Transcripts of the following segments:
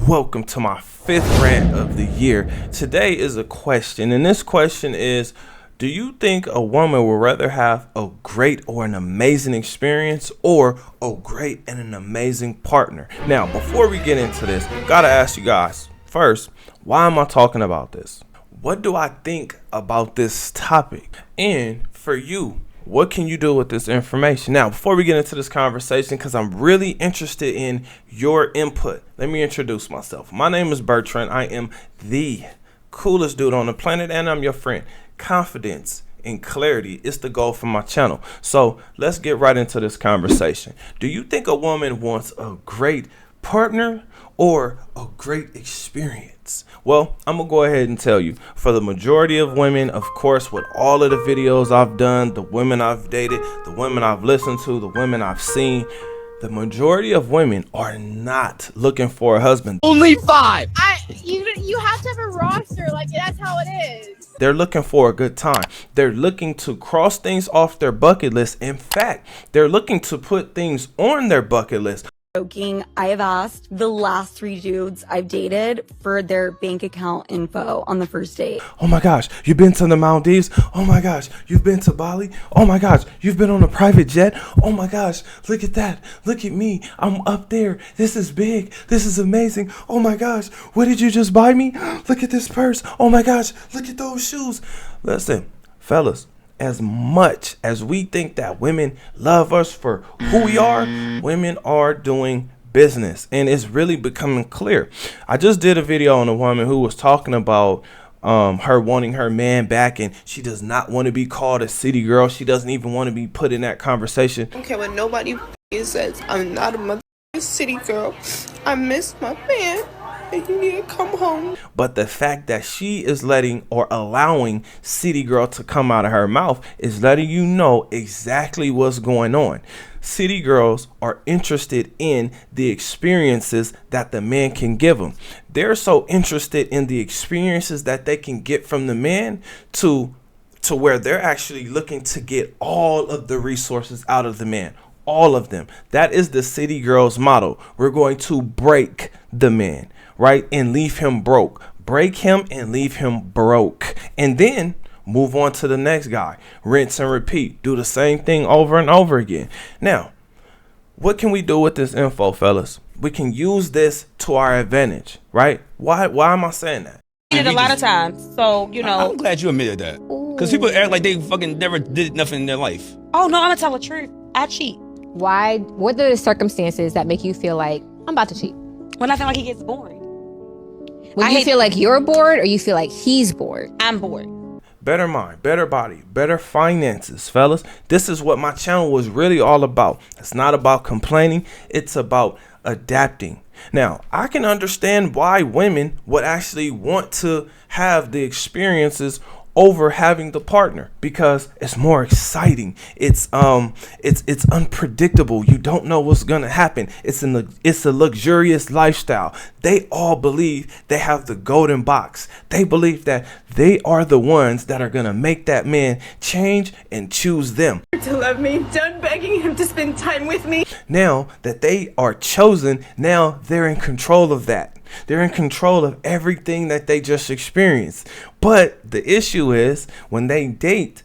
Welcome to my fifth rant of the year. Today is a question, and this question is, do you think a woman would rather have a great or an amazing experience or a great and an amazing partner? Now, before we get into this, gotta ask you guys, first, why am I talking about this? What do I think about this topic? And for you, what can you do with this information? Now, before we get into this conversation, because I'm really interested in your input, let me introduce myself. My name is Bertrand. I am the coolest dude on the planet, and I'm your friend. Confidence and clarity is the goal for my channel. So let's get right into this conversation. Do you think a woman wants a great partner or a great experience? Well, I'm gonna go ahead and tell you, for the majority of women, of course, with all of the videos I've done, the women I've dated, the women I've listened to, the women I've seen, the majority of women are not looking for a husband. Only 5. You have to have a roster, like that's how it is. They're looking for a good time. They're looking to cross things off their bucket list. In fact, they're looking to put things on their bucket list. Joking, I have asked the last 3 dudes I've dated for their bank account info on the first date. Oh my gosh, you've been to the Maldives? Oh my gosh, you've been to Bali? Oh my gosh, you've been on a private jet? Oh my gosh, look at that. Look at me. I'm up there. This is big. This is amazing. Oh my gosh, what did you just buy me? Look at this purse. Oh my gosh, look at those shoes. Listen, fellas, as much as we think that women love us for who we are, women are doing business, and it's really becoming clear. I just did a video on a woman who was talking about her wanting her man back, and she does not want to be called a city girl. She doesn't even want to be put in that conversation. I don't care what nobody says. I'm not a mother city girl. I miss my man. And you need to come home. But the fact that she is letting or allowing city girl to come out of her mouth is letting you know exactly what's going on. City girls are interested in the experiences that the man can give them. They're so interested in the experiences that they can get from the man to where they're actually looking to get all of the resources out of the man. All of them. That is the city girls motto. We're going to break the man, right? And leave him broke. Break him and leave him broke. And then move on to the next guy. Rinse and repeat. Do the same thing over and over again. Now, what can we do with this info, fellas? We can use this to our advantage, right? Why am I saying that? It a lot of times, so you know. I'm glad you admitted that, because people act like they fucking never did nothing in their life. Oh no, I'm gonna tell the truth. I cheat. Why? What are the circumstances that make you feel like I'm about to cheat? When I feel like he gets boring. When you feel like you're bored, or you feel like he's bored? I'm bored. Better mind, better body, better finances, fellas. This is what my channel was really all about. It's not about complaining. It's about adapting. Now, I can understand why women would actually want to have the experiences over having the partner, because it's more exciting. It's unpredictable. You don't know what's gonna happen. It's a luxurious lifestyle. They all believe they have the golden box. They believe that they are the ones that are gonna make that man change and choose them. To love me, done begging him to spend time with me. Now that they are chosen, now they're in control of that. They're in control of everything that they just experienced. But the issue is, when they date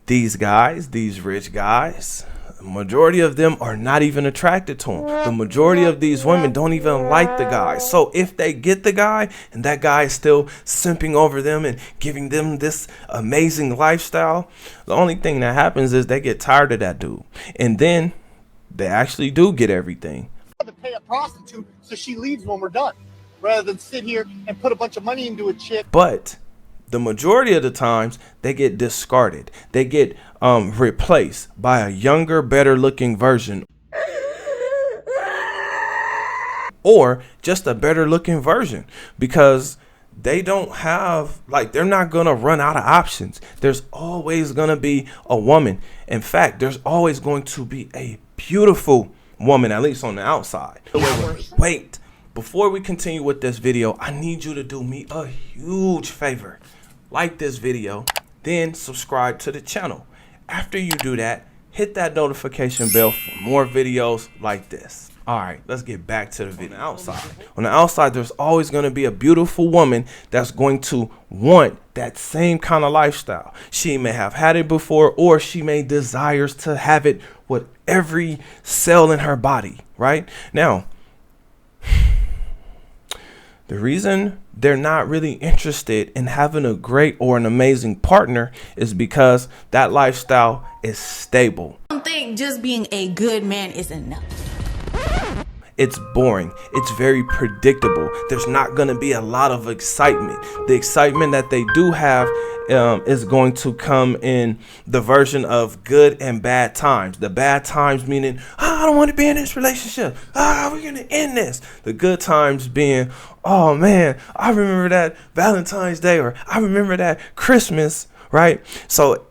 these guys, these rich guys, the majority of them are not even attracted to him. The majority of these women don't even like the guy. So if they get the guy and that guy is still simping over them and giving them this amazing lifestyle, the only thing that happens is they get tired of that dude. And then they actually do get everything. To pay a prostitute so she leaves when we're done, rather than sit here and put a bunch of money into a chick. But the majority of the times they get discarded. They get replaced by a younger, better looking version, or just a better looking version, because they don't have, like, they're not gonna run out of options. There's always gonna be a woman. In fact, there's always going to be a beautiful woman, at least on the outside. Wait. Before we continue with this video, I need you to do me a huge favor. Like this video, then subscribe to the channel. After you do that, hit that notification bell for more videos like this. All right, let's get back to the video. On the outside, there's always going to be a beautiful woman that's going to want that same kind of lifestyle. She may have had it before, or she may desires to have it with every cell in her body, right? Now, the reason they're not really interested in having a great or an amazing partner is because that lifestyle is stable. I don't think just being a good man is enough. It's boring. It's very predictable. There's not going to be a lot of excitement. The excitement that they do have is going to come in the version of good and bad times. The bad times meaning, I don't want to be in this relationship. We're going to end this. The good times being, oh man, I remember that Valentine's Day, or I remember that Christmas, right? So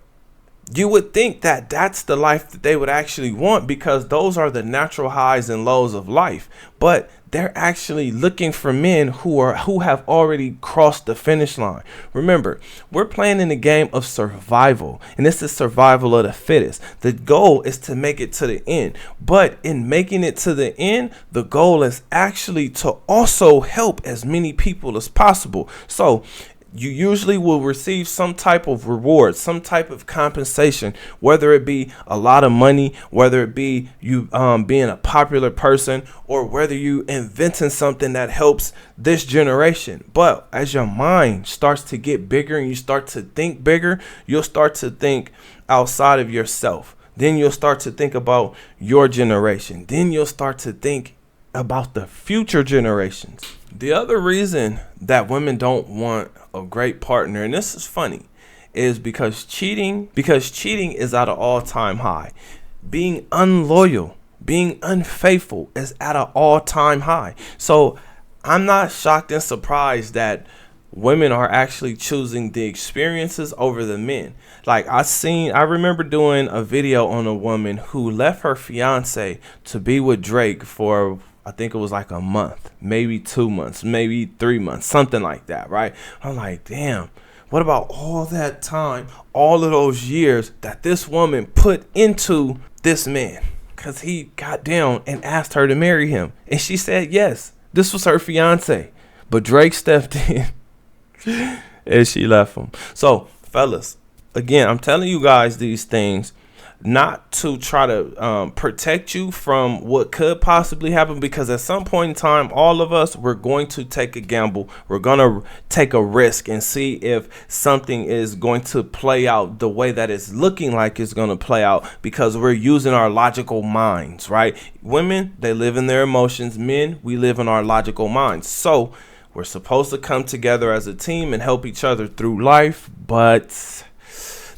you would think that that's the life that they would actually want, because those are the natural highs and lows of life. But they're actually looking for men who have already crossed the finish line. Remember, we're playing in the game of survival, and this is survival of the fittest. The goal is to make it to the end. But in making it to the end, the goal is actually to also help as many people as possible. So you usually will receive some type of reward, some type of compensation, whether it be a lot of money, whether it be you being a popular person, or whether you inventing something that helps this generation. But as your mind starts to get bigger and you start to think bigger, you'll start to think outside of yourself. Then you'll start to think about your generation. Then you'll start to think about the future generations. The other reason that women don't want a great partner, and this is funny, is because cheating is at an all-time high. Being unloyal, being unfaithful is at an all-time high. So I'm not shocked and surprised that women are actually choosing the experiences over the men. Like I remember doing a video on a woman who left her fiance to be with Drake for, I think it was like a month, maybe 2 months, maybe 3 months, something like that, right? I'm like, damn, what about all that time, all of those years that this woman put into this man? Because he got down and asked her to marry him. And she said yes. This was her fiance. But Drake stepped in and she left him. So, fellas, again, I'm telling you guys these things not to try to protect you from what could possibly happen, because at some point in time, all of us, we're going to take a gamble. We're going to take a risk and see if something is going to play out the way that it's looking like it's going to play out, because we're using our logical minds, right? Women, they live in their emotions. Men, we live in our logical minds. So we're supposed to come together as a team and help each other through life, but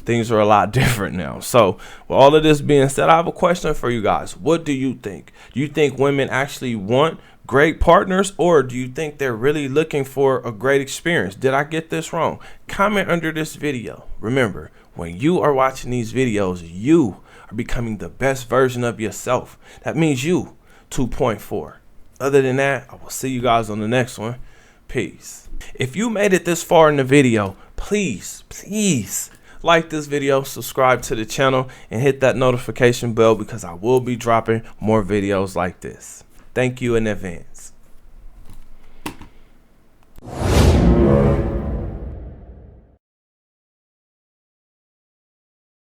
things are a lot different now. So with all of this being said, I have a question for you guys. What do you think? Do you think women actually want great partners, or do you think they're really looking for a great experience? Did I get this wrong? Comment under this video. Remember, when you are watching these videos, you are becoming the best version of yourself. That means you 2.4. Other than that, I will see you guys on the next one. Peace. If you made it this far in the video, please like this video, subscribe to the channel, and hit that notification bell, because I will be dropping more videos like this. Thank you in advance.